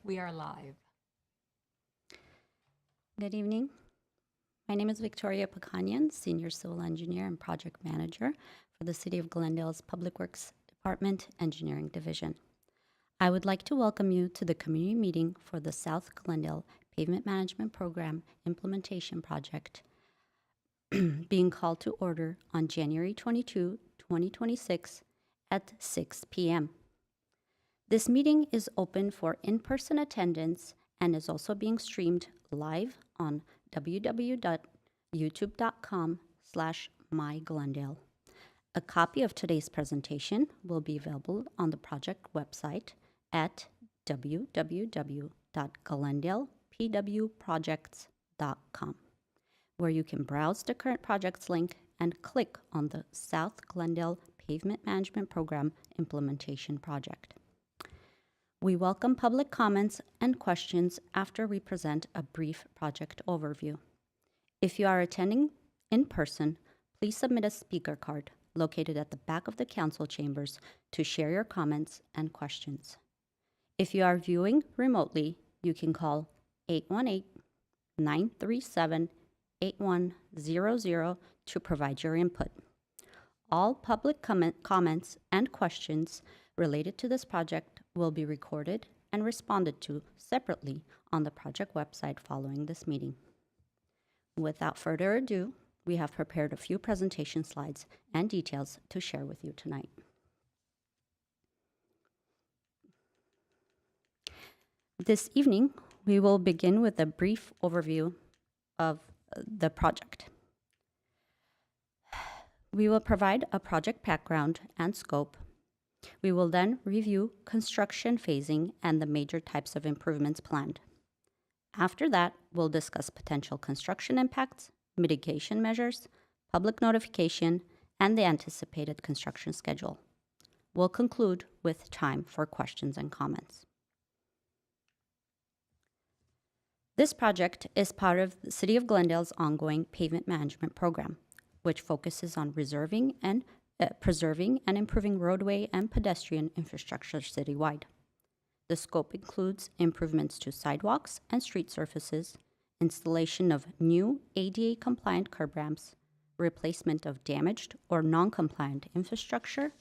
We are live. Good evening. My name is Viktoriya Pakhanyan, Senior Civil Engineer and Project Manager for the City of Glendale's Public Works Department Engineering Division. I would like to welcome you to the community meeting for the South Glendale Pavement Management Program Implementation Project being called to order on January 22, 2026 at 6 p.m. This meeting is open for in-person attendance and is also being streamed live on www.youtube.com/myglendale. A copy of today's presentation will be available on the project website at www.glendalepwprojects.com, where you can browse the current projects link and click on the South Glendale Pavement Management Program Implementation Project. We welcome public comments and questions after we present a brief project overview. If you are attending in person, please submit a speaker card located at the back of the council chambers to share your comments and questions. If you are viewing remotely, you can call 818-937-8100 to provide your input. All public comments and questions related to this project will be recorded and responded to separately on the project website following this meeting. Without further ado, we have prepared a few presentation slides and details to share with you tonight. This evening, we will begin with a brief overview of the project. We will provide a project background and scope. We will then review construction phasing and the major types of improvements planned. After that, we'll discuss potential construction impacts, mitigation measures, public notification, and the anticipated construction schedule. We'll conclude with time for questions and comments. This project is part of the City of Glendale's ongoing pavement management program, which focuses on preserving and improving roadway and pedestrian infrastructure citywide. The scope includes improvements to sidewalks and street surfaces, installation of new ADA-compliant curb ramps, replacement of damaged or non-compliant infrastructure,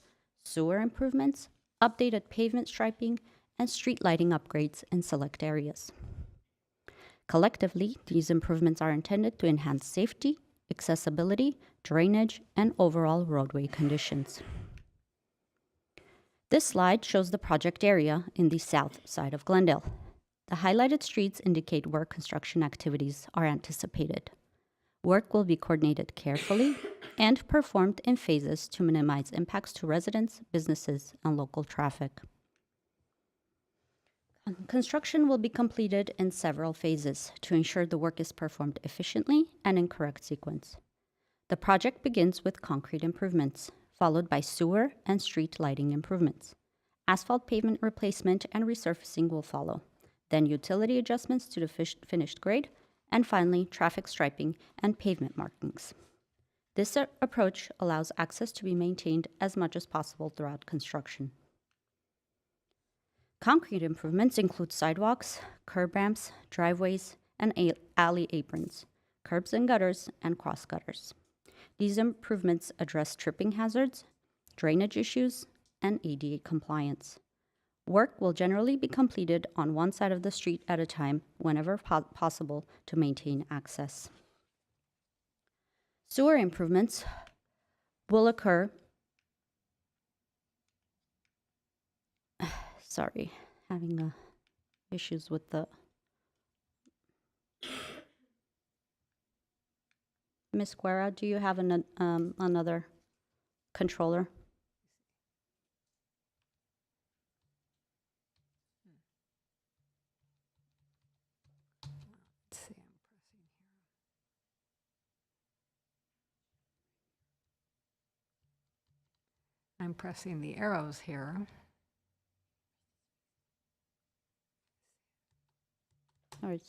sewer improvements, updated pavement striping, and street lighting upgrades in select areas. Collectively, these improvements are intended to enhance safety, accessibility, drainage, and overall roadway conditions. This slide shows the project area in the south side of Glendale. The highlighted streets indicate where construction activities are anticipated. Work will be coordinated carefully and performed in phases to minimize impacts to residents, businesses, and local traffic. Construction will be completed in several phases to ensure the work is performed efficiently and in correct sequence. The project begins with concrete improvements, followed by sewer and street lighting improvements. Asphalt pavement replacement and resurfacing will follow, then utility adjustments to the finished grade, and finally traffic striping and pavement markings. This approach allows access to be maintained as much as possible throughout construction. Concrete improvements include sidewalks, curb ramps, driveways, and alley aprons, curbs and gutters, and cross gutters. These improvements address tripping hazards, drainage issues, and ADA compliance. Work will generally be completed on one side of the street at a time whenever possible to maintain access. Sewer improvements will occur having issues with the Ms. Guerra, do you have another controller? Let's see, I'm pressing the arrows here. All right.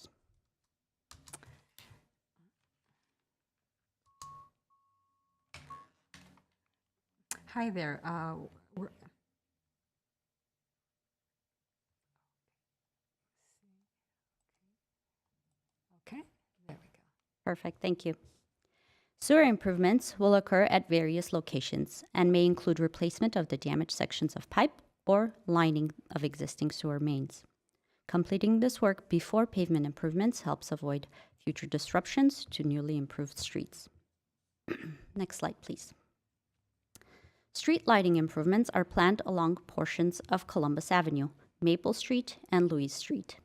Hi there. Perfect, thank you. Sewer improvements will occur at various locations and may include replacement of the damaged sections of pipe or lining of existing sewer mains. Completing this work before pavement improvements helps avoid future disruptions to newly improved streets. Next slide, please. Street lighting improvements are planned along portions of Columbus Avenue, Maple Street, and Louise Street.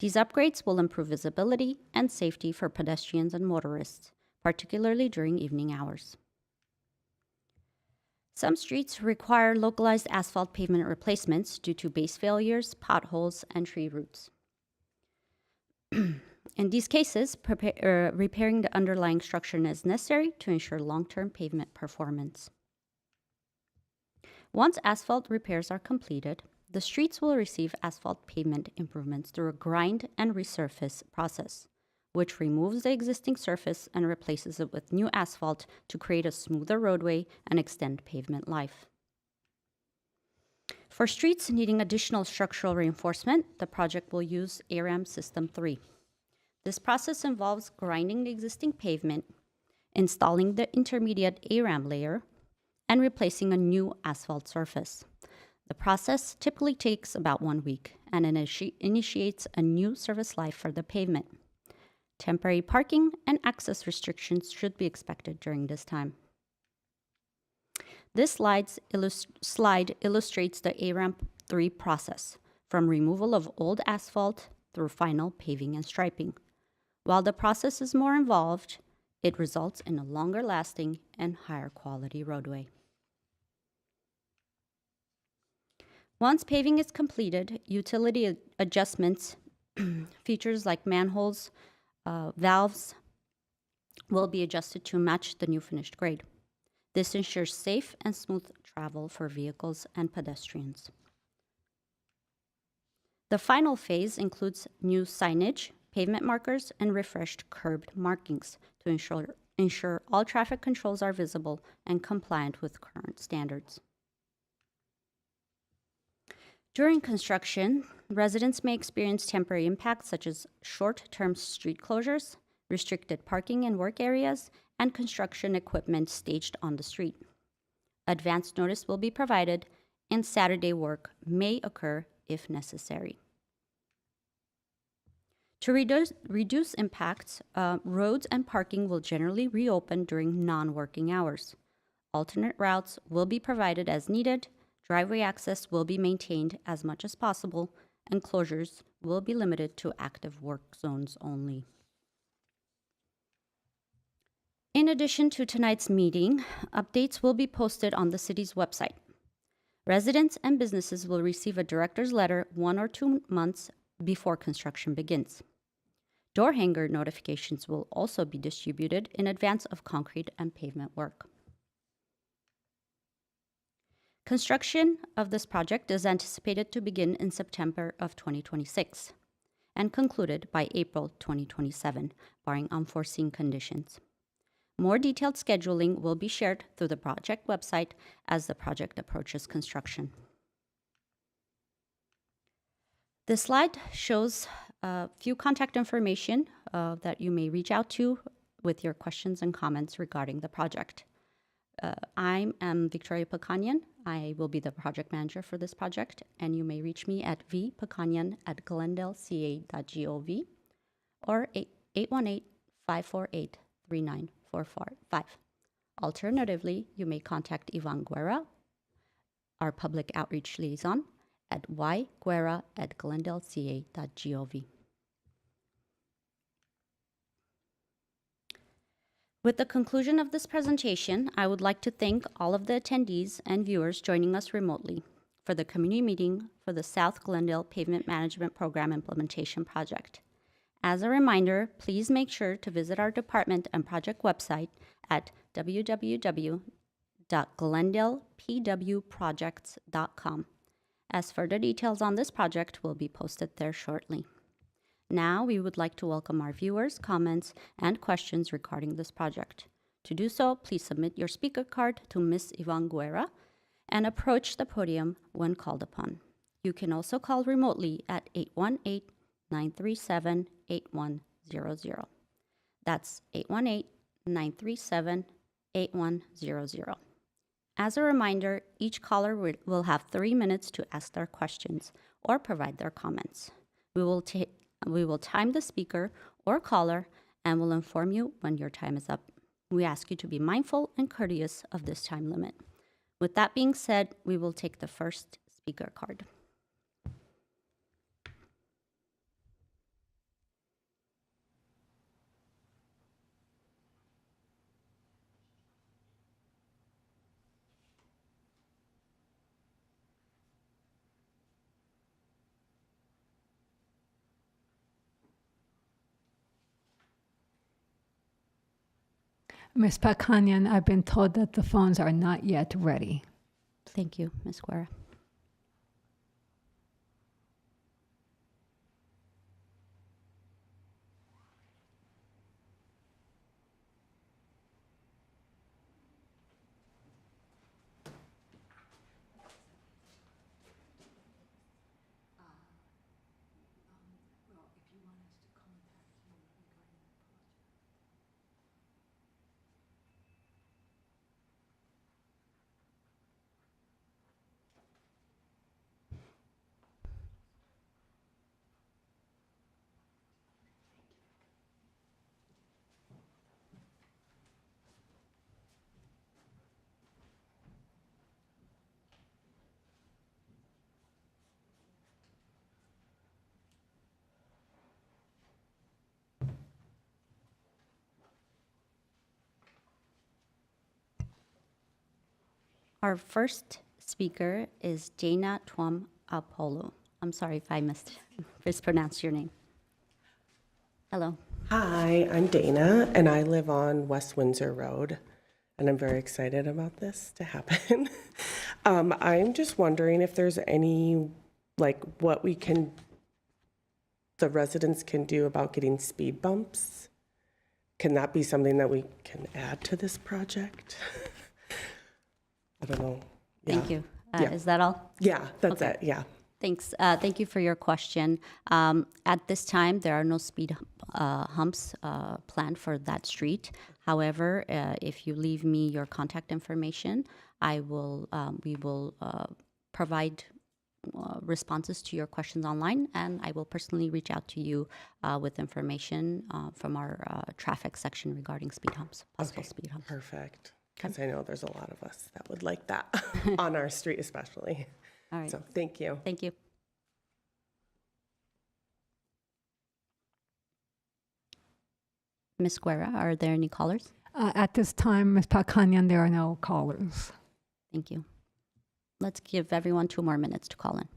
These upgrades will improve visibility and safety for pedestrians and motorists, particularly during evening hours. Some streets require localized asphalt pavement replacements due to base failures, potholes, and tree roots. In these cases, repairing the underlying structure is necessary to ensure long-term pavement performance. Once asphalt repairs are completed, the streets will receive asphalt pavement improvements through a grind and resurface process, which removes the existing surface and replaces it with new asphalt to create a smoother roadway and extend pavement life. For streets needing additional structural reinforcement, the project will use ARAM System 3. This process involves grinding the existing pavement, installing the intermediate ARAM layer, and replacing a new asphalt surface. The process typically takes about 1 week and initiates a new service life for the pavement. Temporary parking and access restrictions should be expected during this time. This slide illustrates the ARAM 3 process, from removal of old asphalt through final paving and striping. While the process is more involved, it results in a longer lasting and higher quality roadway. Once paving is completed, utility adjustments, features like manholes, valves, will be adjusted to match the new finished grade. This ensures safe and smooth travel for vehicles and pedestrians. The final phase includes new signage, pavement markers, and refreshed curbed markings to ensure all traffic controls are visible and compliant with current standards. During construction, residents may experience temporary impacts such as short-term street closures, restricted parking in work areas, and construction equipment staged on the street. Advance notice will be provided, and Saturday work may occur if necessary. To reduce impacts, roads and parking will generally reopen during non-working hours. Alternate routes will be provided as needed, driveway access will be maintained as much as possible, and closures will be limited to active work zones only. In addition to tonight's meeting, updates will be posted on the city's website. Residents and businesses will receive a director's letter 1 or 2 months before construction begins. Door hanger notifications will also be distributed in advance of concrete and pavement work. Construction of this project is anticipated to begin in September of 2026 and concluded by April 2027, barring unforeseen conditions. More detailed scheduling will be shared through the project website as the project approaches construction. This slide shows a few contact information that you may reach out to with your questions and comments regarding the project. I am Viktoriya Pakhanyan. I will be the project manager for this project, and you may reach me at vpakhanyan@glendaleca.gov or 818-548-3945. Alternatively, you may contact Ivan Guerra, our public outreach liaison, at yguerra@glendaleca.gov. With the conclusion of this presentation, I would like to thank all of the attendees and viewers joining us remotely for the community meeting for the South Glendale Pavement Management Program Implementation Project. As a reminder, please make sure to visit our department and project website at www.glendalepwprojects.com, as further details on this project will be posted there shortly. Now, we would like to welcome our viewers' comments and questions regarding this project. To do so, please submit your speaker card to Ms. Ivan Guerra and approach the podium when called upon. You can also call remotely at 818-937-8100. That's 818-937-8100. As a reminder, each caller will have 3 minutes to ask their questions or provide their comments. We will time the speaker or caller and will inform you when your time is up. We ask you to be mindful and courteous of this time limit. With that being said, we will take the first speaker card. Ms. Pakhanyan, I've been told that the phones are not yet ready. Thank you, Ms. Guerra. Our first speaker is Dana Tuam Apollo. I'm sorry if I mispronounced your name. Hello. Hi, I'm Dana, and I live on West Windsor Road, and I'm very excited about this to happen. I'm just wondering if there's any, what the residents can do about getting speed bumps. Can that be something that we can add to this project? I don't know. Thank you. Yeah. Is that all? Yeah, that's Okay. it, yeah. Thanks. Thank you for your question. At this time, there are no speed humps planned for that street. However, if you leave me your contact information, we will provide responses to your questions online, and I will personally reach out to you with information from our traffic section regarding speed humps, possible speed humps. Perfect, because I know there's a lot of us that would like that on our street especially. All right. So thank you. Thank you. Ms. Guerra, are there any callers? At this time, Ms. Pakhanyan, there are no callers. Thank you. Let's give everyone 2 more minutes to call in.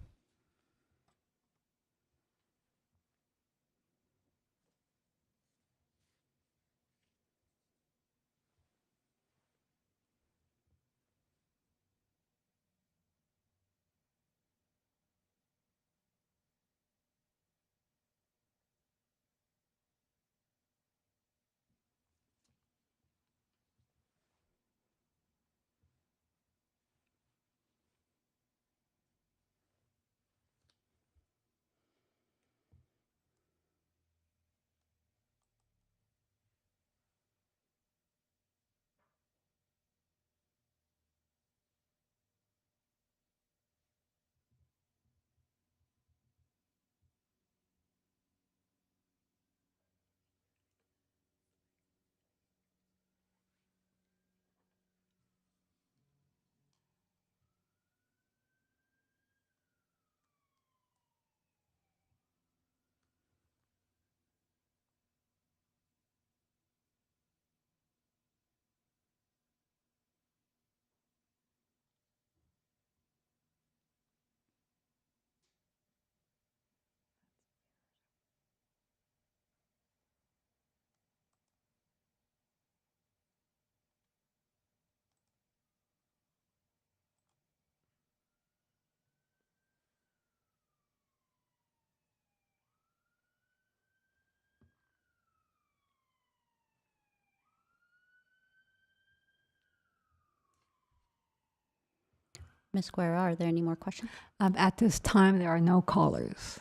Ms. Guerra, are there any more questions? At this time, there are no callers.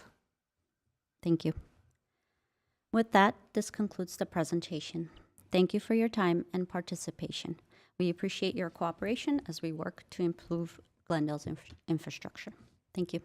Thank you. With that, this concludes the presentation. Thank you for your time and participation. We appreciate your cooperation as we work to improve Glendale's infrastructure. Thank you.